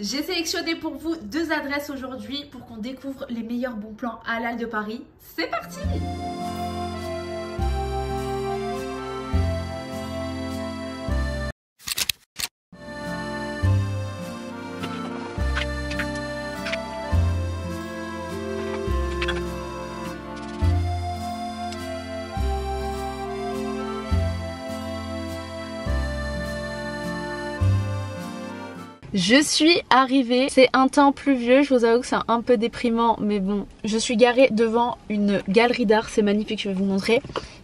J'ai sélectionné pour vous 2 adresses aujourd'hui pour qu'on découvre les meilleurs bons plans halal de Paris. C'est parti! Je suis arrivée, c'est un temps pluvieux, je vous avoue que c'est un peu déprimant, mais bon, je suis garée devant une galerie d'art, c'est magnifique, je vais vous montrer.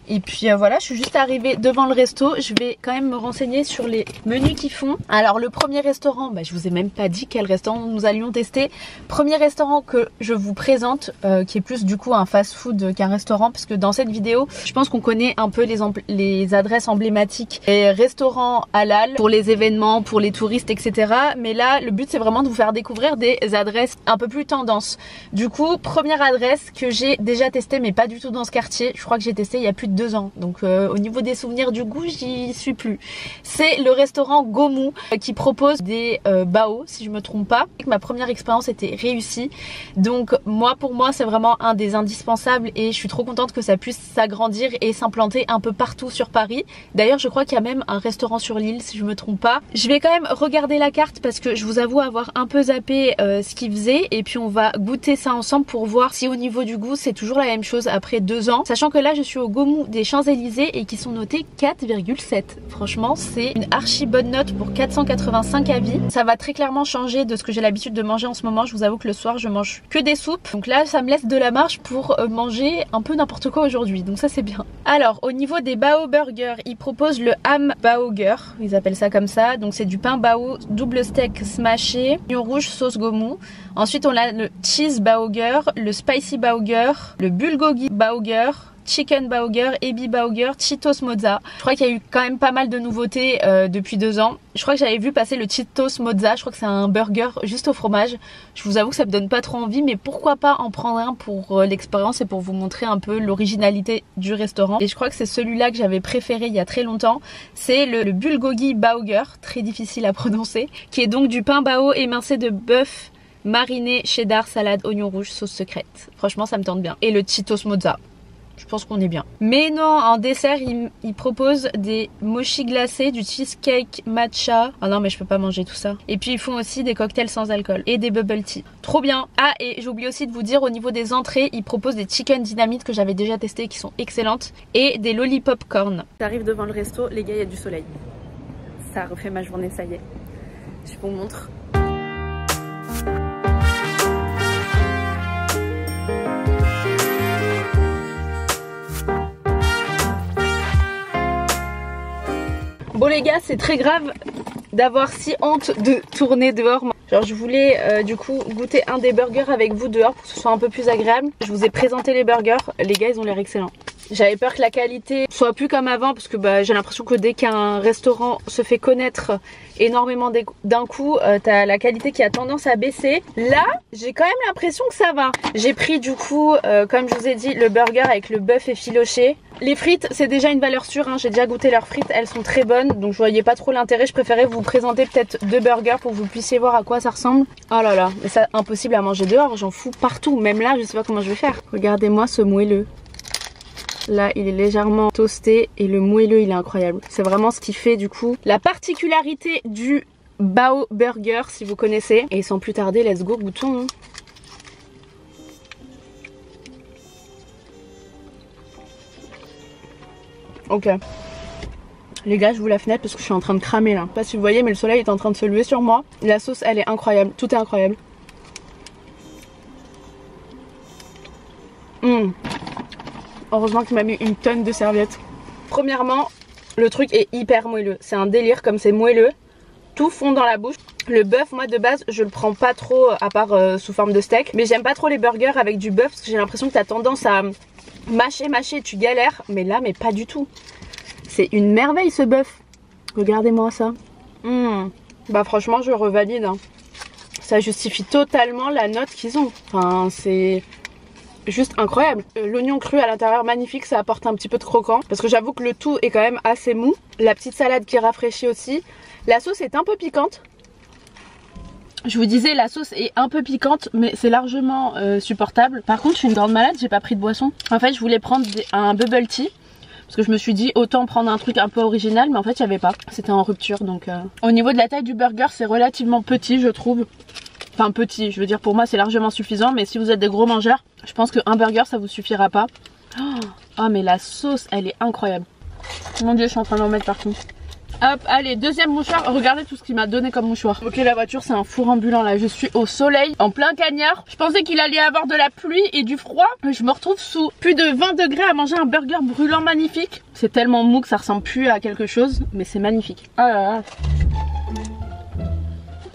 Et puis voilà, je suis juste arrivée devant le resto, je vais quand même me renseigner sur les menus qu'ils font. Alors le premier restaurant, je vous ai même pas dit quel restaurant nous allions tester. Premier restaurant que je vous présente, qui est plus du coup un fast-food qu'un restaurant, parce que dans cette vidéo, je pense qu'on connaît un peu les adresses emblématiques, les restaurants halal pour les événements, pour les touristes, etc. Mais là, le but c'est vraiment de vous faire découvrir des adresses un peu plus tendance. Du coup, première adresse que j'ai déjà testée, mais pas du tout dans ce quartier. Je crois que j'ai testé il y a plus de 2 ans, donc au niveau des souvenirs du goût j'y suis plus. C'est le restaurant Gomu qui propose des bao, si je me trompe pas. Ma première expérience était réussie, donc pour moi c'est vraiment un des indispensables et je suis trop contente que ça puisse s'agrandir et s'implanter un peu partout sur Paris. D'ailleurs je crois qu'il y a même un restaurant sur l'île, si je me trompe pas. Je vais quand même regarder la carte parce que je vous avoue avoir un peu zappé ce qu'ils faisaient, et puis on va goûter ça ensemble pour voir si au niveau du goût c'est toujours la même chose après 2 ans, sachant que là je suis au Gomu des Champs-Élysées et qui sont notés 4,7. Franchement c'est une archi bonne note pour 485 avis. Ça va très clairement changer de ce que j'ai l'habitude de manger en ce moment. Je vous avoue que le soir je mange que des soupes, donc là ça me laisse de la marge pour manger un peu n'importe quoi aujourd'hui, donc ça c'est bien. Alors au niveau des bao burgers, ils proposent le ham baoger, ils appellent ça comme ça, donc c'est du pain bao double steak smashé, oignon rouge sauce Gomu. Ensuite on a le cheese baoger, le spicy baoger, le bulgogi baoger, chicken baoger, ebi baoger, Cheetos mozza. Je crois qu'il y a eu quand même pas mal de nouveautés depuis 2 ans. Je crois que j'avais vu passer le Cheetos mozza, je crois que c'est un burger juste au fromage. Je vous avoue que ça me donne pas trop envie, mais pourquoi pas en prendre un pour l'expérience et pour vous montrer un peu l'originalité du restaurant. Et je crois que c'est celui-là que j'avais préféré il y a très longtemps. C'est le bulgogi baoger, très difficile à prononcer, qui est donc du pain bao émincé de bœuf mariné, cheddar, salade, oignon rouge, sauce secrète. Franchement ça me tente bien. Et le Cheetos mozza. Je pense qu'on est bien. Mais non, en dessert, ils proposent des mochis glacés, du cheesecake matcha. Ah non, mais je peux pas manger tout ça. Et puis ils font aussi des cocktails sans alcool et des bubble tea. Trop bien. Ah, et j'ai oublié aussi de vous dire, au niveau des entrées, ils proposent des chicken dynamite que j'avais déjà testé et qui sont excellentes. Et des lollipop corn. J'arrive devant le resto, les gars, il y a du soleil. Ça refait ma journée, ça y est. Je vous montre. Bon les gars, c'est très grave d'avoir si honte de tourner dehors. Genre je voulais du coup goûter un des burgers avec vous dehors pour que ce soit un peu plus agréable. Je vous ai présenté les burgers, les gars ils ont l'air excellents. J'avais peur que la qualité soit plus comme avant parce que j'ai l'impression que dès qu'un restaurant se fait connaître énormément d'un coup, t'as la qualité qui a tendance à baisser. Là, j'ai quand même l'impression que ça va. J'ai pris du coup, comme je vous ai dit, le burger avec le bœuf effiloché. Les frites, c'est déjà une valeur sûre, hein. J'ai déjà goûté leurs frites, elles sont très bonnes, donc je voyais pas trop l'intérêt. Je préférais vous présenter peut-être 2 burgers pour que vous puissiez voir à quoi ça ressemble. Oh là là, mais ça impossible à manger dehors, j'en fous partout. Même là, je sais pas comment je vais faire. Regardez-moi ce moelleux. Là il est légèrement toasté et le moelleux il est incroyable. C'est vraiment ce qui fait du coup la particularité du bao burger si vous connaissez. Et sans plus tarder, let's go, goûtons hein. Ok. Les gars, je vous la fenêtre parce que je suis en train de cramer là. Je sais pas si vous voyez mais le soleil est en train de se lever sur moi. La sauce elle est incroyable, tout est incroyable. Heureusement qu'il m'a mis une tonne de serviettes. Premièrement, le truc est hyper moelleux. C'est un délire comme c'est moelleux. Tout fond dans la bouche. Le bœuf, moi de base, je le prends pas trop à part sous forme de steak. Mais j'aime pas trop les burgers avec du bœuf parce que j'ai l'impression que t'as tendance à mâcher, tu galères. Mais là, mais pas du tout. C'est une merveille ce bœuf. Regardez-moi ça. Bah franchement, je revalide. Hein. Ça justifie totalement la note qu'ils ont. Enfin, c'est juste incroyable. L'oignon cru à l'intérieur magnifique, ça apporte un petit peu de croquant parce que j'avoue que le tout est quand même assez mou. La petite salade qui rafraîchit aussi. La sauce est un peu piquante. Je vous disais, la sauce est un peu piquante, mais c'est largement supportable. Par contre, je suis une grande malade, j'ai pas pris de boisson. En fait, je voulais prendre un bubble tea. Parce que je me suis dit autant prendre un truc un peu original, mais en fait il n'y avait pas. C'était en rupture donc... Au niveau de la taille du burger, c'est relativement petit je trouve. Enfin petit, je veux dire pour moi c'est largement suffisant. Mais si vous êtes des gros mangeurs, je pense qu'un burger ça vous suffira pas. Oh mais la sauce elle est incroyable. Mon dieu, je suis en train d'en mettre partout. Hop, allez, deuxième mouchoir. Regardez tout ce qu'il m'a donné comme mouchoir. Ok, la voiture c'est un four ambulant là. Je suis au soleil, en plein cagnard. Je pensais qu'il allait y avoir de la pluie et du froid. Je me retrouve sous plus de 20 degrés à manger un burger brûlant magnifique. C'est tellement mou que ça ressemble plus à quelque chose, mais c'est magnifique. Oh là là.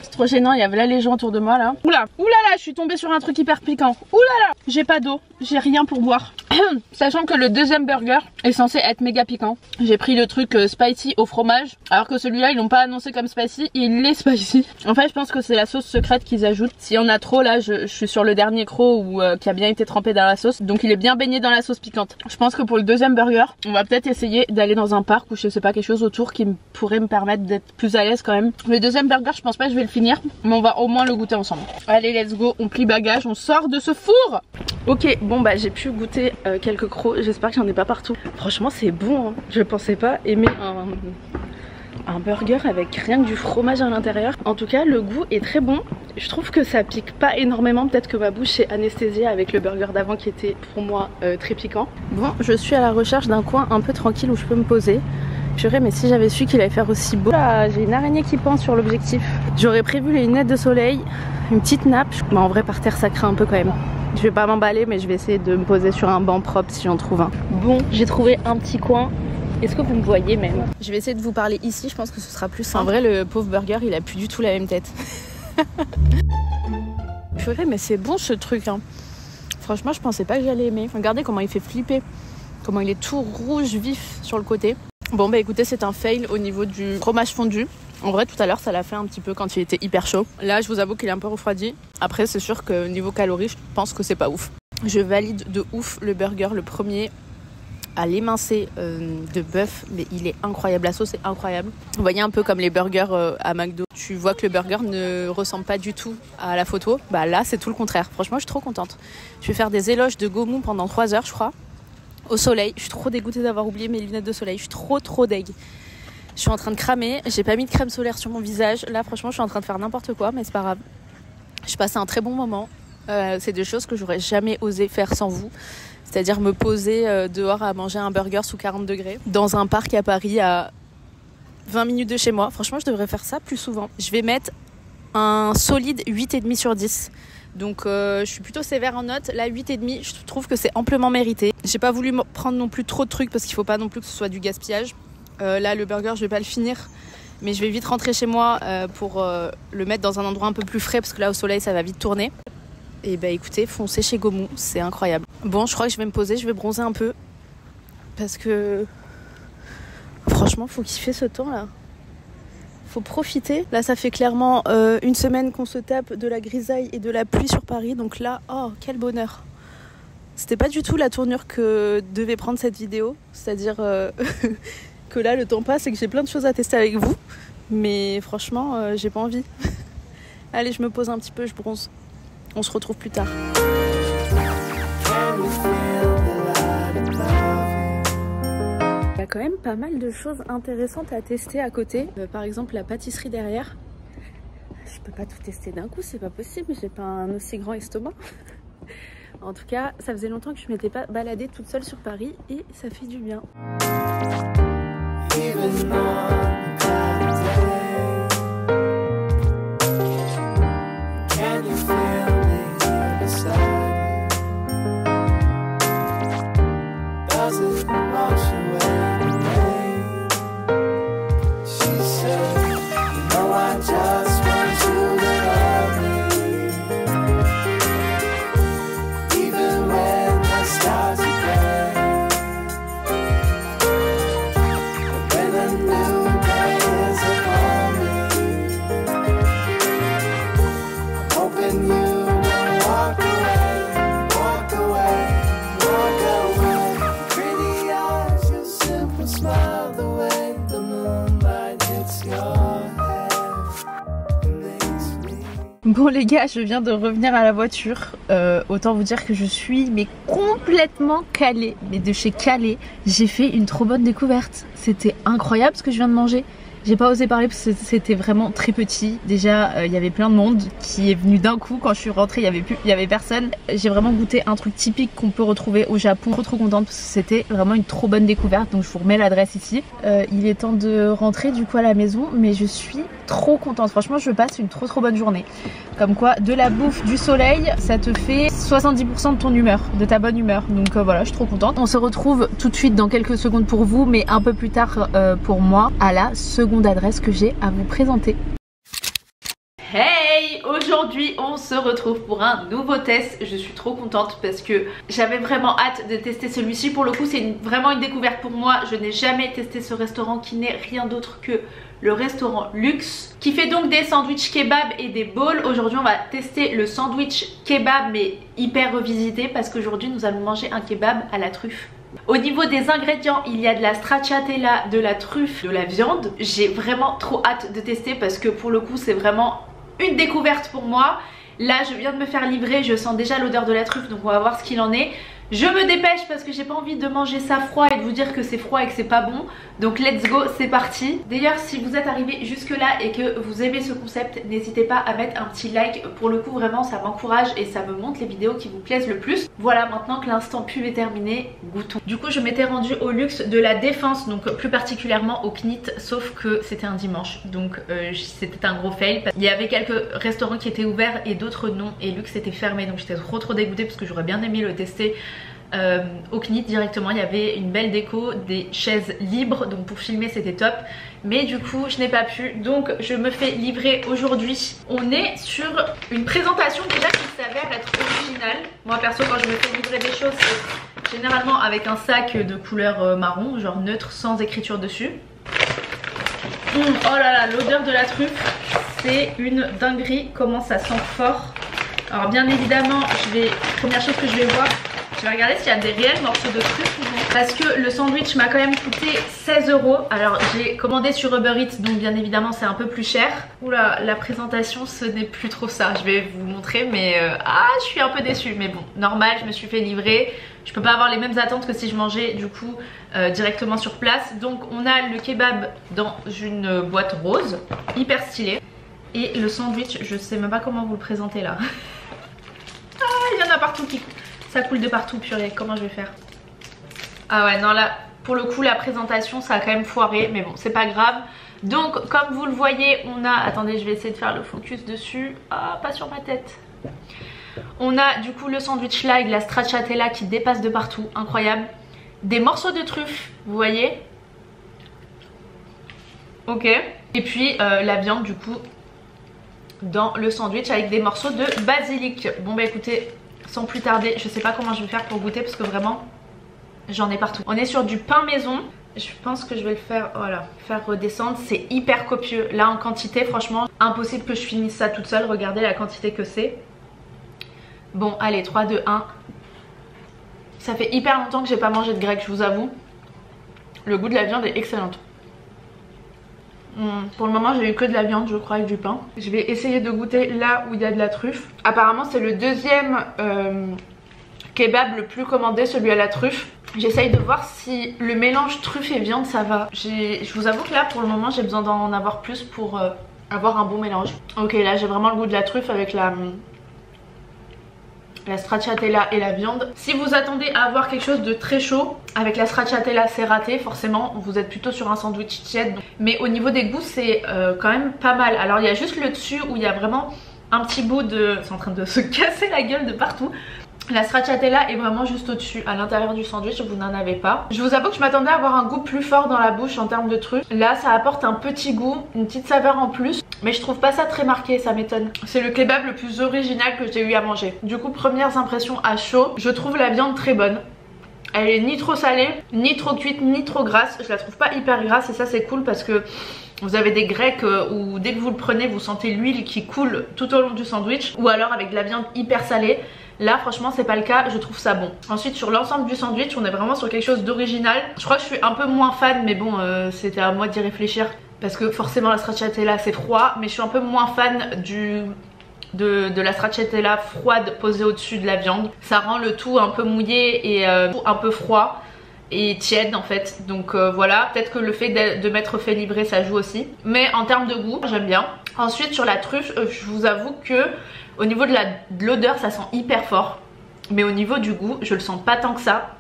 C'est trop gênant, il y avait là les gens autour de moi là. Oula, oulala, je suis tombée sur un truc hyper piquant. Oulala, j'ai pas d'eau, j'ai rien pour boire. Sachant que le deuxième burger est censé être méga piquant. J'ai pris le truc spicy au fromage. Alors que celui-là ils l'ont pas annoncé comme spicy. Il est spicy. En fait je pense que c'est la sauce secrète qu'ils ajoutent. S'il y en a trop là je suis sur le dernier croc qui a bien été trempé dans la sauce. Donc il est bien baigné dans la sauce piquante. Je pense que pour le deuxième burger on va peut-être essayer d'aller dans un parc ou je sais pas quelque chose autour qui pourrait me permettre d'être plus à l'aise quand même. Le deuxième burger je pense pas que je vais le finir. Mais on va au moins le goûter ensemble. Allez let's go, on plie bagage, on sort de ce four. Ok, bon bah j'ai pu goûter quelques crocs, j'espère que j'en ai pas partout. Franchement c'est bon, hein. Je pensais pas aimer un burger avec rien que du fromage à l'intérieur. En tout cas le goût est très bon. Je trouve que ça pique pas énormément, peut-être que ma bouche est anesthésiée avec le burger d'avant qui était pour moi très piquant. Bon, je suis à la recherche d'un coin un peu tranquille où je peux me poser. Purée, mais si j'avais su qu'il allait faire aussi beau. J'ai une araignée qui pend sur l'objectif. J'aurais prévu les lunettes de soleil, une petite nappe. Mais en vrai par terre ça craint un peu quand même. Je vais pas m'emballer mais je vais essayer de me poser sur un banc propre si j'en trouve un. Bon, j'ai trouvé un petit coin. Est-ce que vous me voyez même? Je vais essayer de vous parler ici, je pense que ce sera plus simple. En vrai le pauvre burger il a plus du tout la même tête. Purée, mais c'est bon ce truc hein. Franchement je pensais pas que j'allais aimer. Regardez comment il fait flipper. Comment il est tout rouge vif sur le côté. Bon bah écoutez, c'est un fail au niveau du fromage fondu. En vrai tout à l'heure ça l'a fait un petit peu quand il était hyper chaud. Là je vous avoue qu'il est un peu refroidi. Après c'est sûr que niveau calories je pense que c'est pas ouf. Je valide de ouf le burger, le premier à l'émincé de bœuf, mais il est incroyable, la sauce est incroyable. Vous voyez un peu comme les burgers à McDo, tu vois que le burger ne ressemble pas du tout à la photo. Bah là c'est tout le contraire, franchement je suis trop contente. Je vais faire des éloges de Gaumont pendant 3 heures je crois. Au soleil, je suis trop dégoûtée d'avoir oublié mes lunettes de soleil, je suis trop deg. Je suis en train de cramer, j'ai pas mis de crème solaire sur mon visage. Là franchement je suis en train de faire n'importe quoi, mais c'est pas grave. Je passe un très bon moment. C'est des choses que j'aurais jamais osé faire sans vous. C'est-à-dire me poser dehors à manger un burger sous 40 degrés. Dans un parc à Paris à 20 minutes de chez moi. Franchement je devrais faire ça plus souvent. Je vais mettre un solide 8,5 sur 10. Donc je suis plutôt sévère en note. Là 8,5 je trouve que c'est amplement mérité. J'ai pas voulu prendre non plus trop de trucs parce qu'il faut pas non plus que ce soit du gaspillage. Là le burger je vais pas le finir, mais je vais vite rentrer chez moi pour le mettre dans un endroit un peu plus frais parce que là au soleil ça va vite tourner. Et bah écoutez, foncez chez Gaumont, c'est incroyable. Bon je crois que je vais me poser, je vais bronzer un peu parce que franchement faut kiffer ce temps là. Faut profiter. Là ça fait clairement une semaine qu'on se tape de la grisaille et de la pluie sur Paris. Donc là, oh quel bonheur. C'était pas du tout la tournure que devait prendre cette vidéo. C'est-à-dire que là le temps passe et que j'ai plein de choses à tester avec vous. Mais franchement j'ai pas envie. Allez je me pose un petit peu, je bronze. On se retrouve plus tard. Il y a quand même pas mal de choses intéressantes à tester à côté. Par exemple la pâtisserie derrière. Je peux pas tout tester d'un coup, c'est pas possible, j'ai pas un aussi grand estomac. En tout cas, ça faisait longtemps que je m'étais pas baladée toute seule sur Paris et ça fait du bien. When a new day Bon les gars, je viens de revenir à la voiture. Autant vous dire que je suis mais complètement calée. Mais de chez calée, j'ai fait une trop bonne découverte. C'était incroyable ce que je viens de manger. J'ai pas osé parler parce que c'était vraiment très petit. Déjà, il y avait plein de monde qui est venu d'un coup. Quand je suis rentrée, il y avait personne. J'ai vraiment goûté un truc typique qu'on peut retrouver au Japon. Trop contente parce que c'était vraiment une trop bonne découverte. Donc je vous remets l'adresse ici. Il est temps de rentrer du coup à la maison, mais je suis trop contente. Franchement, je passe une trop bonne journée. Comme quoi, de la bouffe, du soleil, ça te fait 70% de ton humeur, de ta bonne humeur. Donc voilà, je suis trop contente. On se retrouve tout de suite dans quelques secondes pour vous, mais un peu plus tard pour moi, à la seconde adresse que j'ai à vous présenter. Hey, aujourd'hui on se retrouve pour un nouveau test. Je suis trop contente parce que j'avais vraiment hâte de tester celui-ci. Pour le coup c'est vraiment une découverte pour moi. Je n'ai jamais testé ce restaurant qui n'est rien d'autre que le restaurant Luxe, qui fait donc des sandwichs kebab et des bowls. Aujourd'hui on va tester le sandwich kebab mais hyper revisité parce qu'aujourd'hui nous allons manger un kebab à la truffe. Au niveau des ingrédients, il y a de la stracciatella, de la truffe, de la viande. J'ai vraiment trop hâte de tester parce que pour le coup c'est vraiment une découverte pour moi. Là je viens de me faire livrer, je sens déjà l'odeur de la truffe, donc on va voir ce qu'il en est. Je me dépêche parce que j'ai pas envie de manger ça froid et de vous dire que c'est froid et que c'est pas bon. Donc let's go, c'est parti. D'ailleurs si vous êtes arrivé jusque là et que vous aimez ce concept, n'hésitez pas à mettre un petit like. Pour le coup vraiment ça m'encourage et ça me montre les vidéos qui vous plaisent le plus. Voilà, maintenant que l'instant pub est terminé, goûtons. Du coup je m'étais rendue au Luxe de la Défense, donc plus particulièrement au CNIT, sauf que c'était un dimanche. Donc c'était un gros fail. Il y avait quelques restaurants qui étaient ouverts et d'autres non, et Luxe était fermé, donc j'étais trop dégoûtée parce que j'aurais bien aimé le tester. Au CNIT directement, il y avait une belle déco, des chaises libres, donc pour filmer c'était top, mais du coup je n'ai pas pu, donc je me fais livrer aujourd'hui. On est sur une présentation déjà qui s'avère être originale. Moi perso quand je me fais livrer des choses c'est généralement avec un sac de couleur marron, genre neutre, sans écriture dessus. Oh là là, l'odeur de la truffe, c'est une dinguerie, comment ça sent fort. Alors bien évidemment, première chose que je vais voir, je vais regarder s'il y a des réels morceaux de truffe ou non. Parce que le sandwich m'a quand même coûté 16 €. Alors j'ai commandé sur Uber Eats, donc bien évidemment c'est un peu plus cher. Oula, la présentation ce n'est plus trop ça. Je vais vous montrer mais je suis un peu déçue. Mais bon, normal, je me suis fait livrer. Je peux pas avoir les mêmes attentes que si je mangeais du coup directement sur place. Donc on a le kebab dans une boîte rose, hyper stylé. Et le sandwich, je sais même pas comment vous le présenter là. Il y en a partout qui... Ça coule de partout, purée, comment je vais faire? Ah ouais, non là, pour le coup, la présentation, ça a quand même foiré, mais bon, c'est pas grave. Donc, comme vous le voyez, on a... Attendez, je vais essayer de faire le focus dessus. Ah, pas sur ma tête. On a du coup le sandwich là avec la stracciatella qui dépasse de partout, incroyable. Des morceaux de truffe, vous voyez? Ok. Et puis, la viande du coup, dans le sandwich avec des morceaux de basilic. Bon bah écoutez... Sans plus tarder, je sais pas comment je vais faire pour goûter parce que vraiment j'en ai partout. On est sur du pain maison. Je pense que je vais le faire, voilà, faire redescendre. C'est hyper copieux. Là en quantité, franchement, impossible que je finisse ça toute seule. Regardez la quantité que c'est. Bon, allez, 3, 2, 1. Ça fait hyper longtemps que j'ai pas mangé de grec, je vous avoue. Le goût de la viande est excellent. Pour le moment j'ai eu que de la viande je crois et du pain. Je vais essayer de goûter là où il y a de la truffe. Apparemment c'est le deuxième kebab le plus commandé, celui à la truffe. J'essaye de voir si le mélange truffe et viande ça va. Je vous avoue que là pour le moment j'ai besoin d'en avoir plus pour avoir un bon mélange. Ok, là j'ai vraiment le goût de la truffe avec la stracciatella et la viande. Si vous attendez à avoir quelque chose de très chaud, avec la stracciatella c'est raté, forcément vous êtes plutôt sur un sandwich tiède. Mais au niveau des goûts c'est quand même pas mal. Alors il y a juste le dessus où il y a vraiment un petit bout de... C'est en train de se casser la gueule de partout. La stracciatella est vraiment juste au dessus, à l'intérieur du sandwich, vous n'en avez pas. Je vous avoue que je m'attendais à avoir un goût plus fort dans la bouche en termes de trucs. Là ça apporte un petit goût, une petite saveur en plus. Mais je trouve pas ça très marqué, ça m'étonne. C'est le kebab le plus original que j'ai eu à manger. Du coup, premières impressions à chaud, je trouve la viande très bonne. Elle est ni trop salée, ni trop cuite, ni trop grasse. Je la trouve pas hyper grasse et ça c'est cool parce que vous avez des grecs où dès que vous le prenez, vous sentez l'huile qui coule tout au long du sandwich. Ou alors avec de la viande hyper salée. Là franchement c'est pas le cas, je trouve ça bon. Ensuite sur l'ensemble du sandwich on est vraiment sur quelque chose d'original. Je crois que je suis un peu moins fan mais bon c'était à moi d'y réfléchir. Parce que forcément la stracciatella c'est froid, mais je suis un peu moins fan de la stracciatella froide posée au-dessus de la viande. Ça rend le tout un peu mouillé et un peu froid et tiède en fait. Donc voilà, peut-être que le fait de m'être fait livrer ça joue aussi. Mais en termes de goût, j'aime bien. Ensuite sur la truffe, je vous avoue que au niveau de l'odeur ça sent hyper fort. Mais au niveau du goût, je le sens pas tant que ça.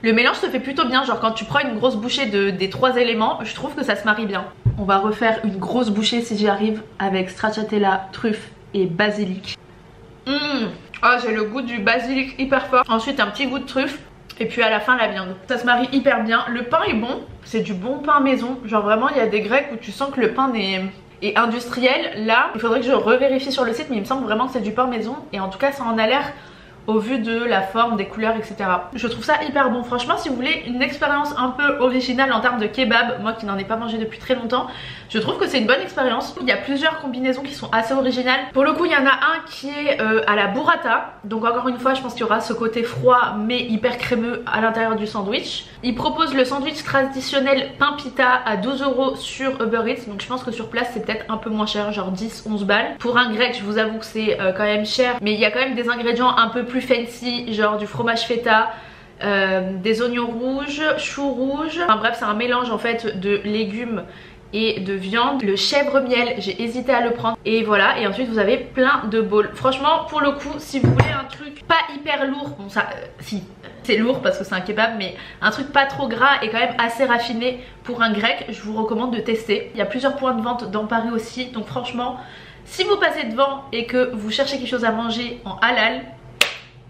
Le mélange se fait plutôt bien, genre quand tu prends une grosse bouchée des 3 éléments, je trouve que ça se marie bien. On va refaire une grosse bouchée si j'y arrive avec stracciatella, truffe et basilic. Ah, j'ai le goût du basilic hyper fort. Ensuite un petit goût de truffe. Et puis à la fin la viande. Ça se marie hyper bien. Le pain est bon, c'est du bon pain maison. Genre vraiment il y a des grecs où tu sens que le pain est industriel. Là il faudrait que je revérifie sur le site, mais il me semble vraiment que c'est du pain maison. Et en tout cas ça en a l'air au vu de la forme, des couleurs, etc. Je trouve ça hyper bon. Franchement, si vous voulez une expérience un peu originale en termes de kebab, moi qui n'en ai pas mangé depuis très longtemps, je trouve que c'est une bonne expérience. Il y a plusieurs combinaisons qui sont assez originales. Pour le coup, il y en a un qui est à la burrata. Donc encore une fois, je pense qu'il y aura ce côté froid mais hyper crémeux à l'intérieur du sandwich. Il propose le sandwich traditionnel pain pita à 12 € sur Uber Eats. Donc je pense que sur place, c'est peut-être un peu moins cher, genre 10-11 balles. Pour un grec, je vous avoue que c'est quand même cher. Mais il y a quand même des ingrédients un peu plus fancy, genre du fromage feta, des oignons rouges, choux rouges. Enfin bref, c'est un mélange en fait de légumes et de viande. Le chèvre miel, j'ai hésité à le prendre. Et voilà, et ensuite vous avez plein de bowls. Franchement, pour le coup, si vous voulez un truc pas hyper lourd, bon ça, si, c'est lourd parce que c'est un kebab, mais un truc pas trop gras et quand même assez raffiné pour un grec, je vous recommande de tester. Il y a plusieurs points de vente dans Paris aussi, donc franchement, si vous passez devant et que vous cherchez quelque chose à manger en halal,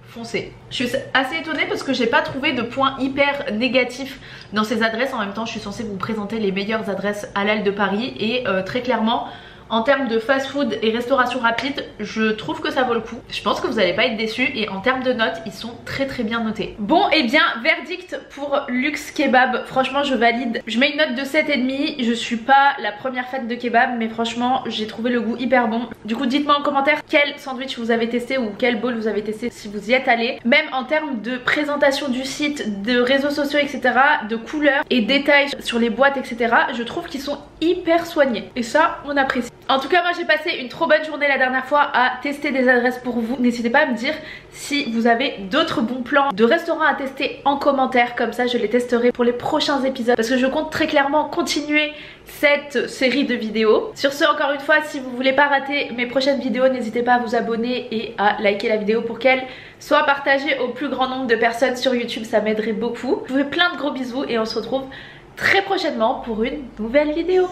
foncez. Je suis assez étonnée parce que j'ai pas trouvé de points hyper négatifs dans ces adresses. En même temps, je suis censée vous présenter les meilleures adresses halal de Paris et très clairement, en termes de fast food et restauration rapide, je trouve que ça vaut le coup. Je pense que vous n'allez pas être déçus et en termes de notes, ils sont très bien notés. Bon, et bien, verdict pour Luxe Kebab. Franchement, je valide. Je mets une note de 7,5. Je suis pas la première fan de kebab, mais franchement, j'ai trouvé le goût hyper bon. Du coup, dites-moi en commentaire quel sandwich vous avez testé ou quel bowl vous avez testé si vous y êtes allé. Même en termes de présentation du site, de réseaux sociaux, etc., de couleurs et détails sur les boîtes, etc., je trouve qu'ils sont hyper soignés. Et ça, on apprécie. En tout cas, moi j'ai passé une trop bonne journée la dernière fois à tester des adresses pour vous. N'hésitez pas à me dire si vous avez d'autres bons plans de restaurants à tester en commentaire. Comme ça, je les testerai pour les prochains épisodes. Parce que je compte très clairement continuer cette série de vidéos. Sur ce, encore une fois, si vous voulez pas rater mes prochaines vidéos, n'hésitez pas à vous abonner et à liker la vidéo pour qu'elle soit partagée au plus grand nombre de personnes sur YouTube. Ça m'aiderait beaucoup. Je vous fais plein de gros bisous et on se retrouve très prochainement pour une nouvelle vidéo.